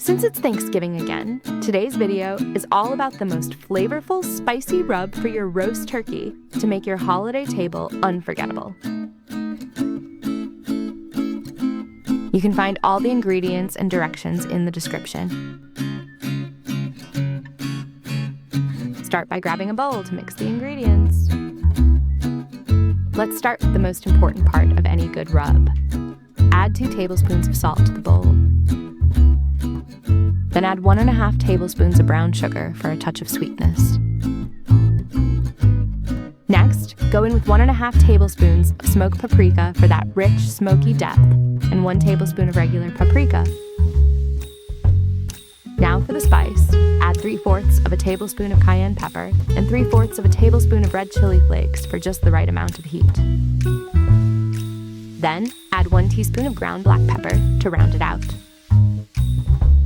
Since it's Thanksgiving again, today's video is all about the most flavorful, spicy rub for your roast turkey to make your holiday table unforgettable. You can find all the ingredients and directions in the description. Start by grabbing a bowl to mix the ingredients. Let's start with the most important part of any good rub. Add 2 tablespoons of salt to the bowl. Then add 1½ tablespoons of brown sugar for a touch of sweetness. Next, go in with 1½ tablespoons of smoked paprika for that rich, smoky depth, and 1 tablespoon of regular paprika. Now for the spice, add 3/4 of a tablespoon of cayenne pepper and 3/4 of a tablespoon of red chili flakes for just the right amount of heat. Then, add 1 teaspoon of ground black pepper to round it out.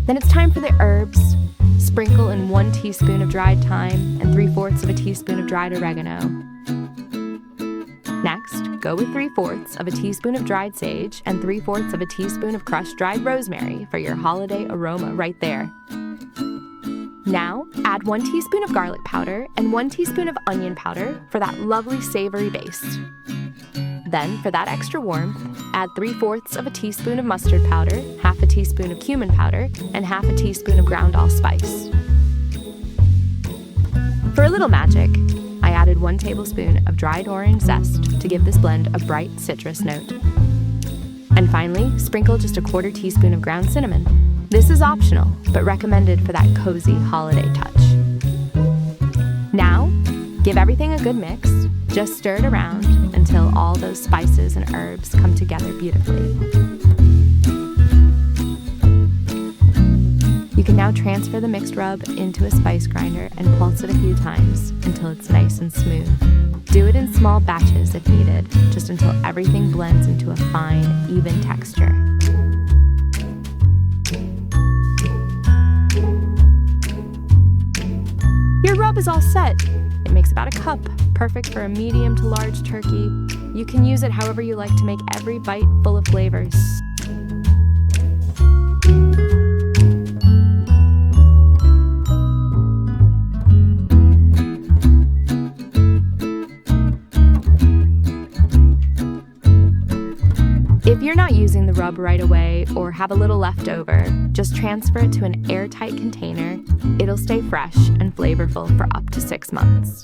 Then it's time for the herbs. Sprinkle in 1 teaspoon of dried thyme and 3/4 of a teaspoon of dried oregano. Next, go with 3/4 of a teaspoon of dried sage and 3/4 of a teaspoon of crushed dried rosemary for your holiday aroma right there. Now, add 1 teaspoon of garlic powder and 1 teaspoon of onion powder for that lovely savory base. Then, for that extra warmth, add 3/4 of a teaspoon of mustard powder, 1/2 teaspoon of cumin powder, and 1/2 teaspoon of ground allspice. For a little magic, I added 1 tablespoon of dried orange zest to give this blend a bright citrus note. And finally, sprinkle just 1/4 teaspoon of ground cinnamon. This is optional, but recommended for that cozy holiday touch. Now, give everything a good mix. Just stir it around until all those spices and herbs come together beautifully. You can now transfer the mixed rub into a spice grinder and pulse it a few times until it's nice and smooth. Do it in small batches if needed, just until everything blends into a fine, even texture. Your rub is all set. It makes about a cup, perfect for a medium to large turkey. You can use it however you like to make every bite full of flavors. If you're not using the rub right away or have a little left over, just transfer it to an airtight container. It'll stay fresh and flavorful for up to 6 months.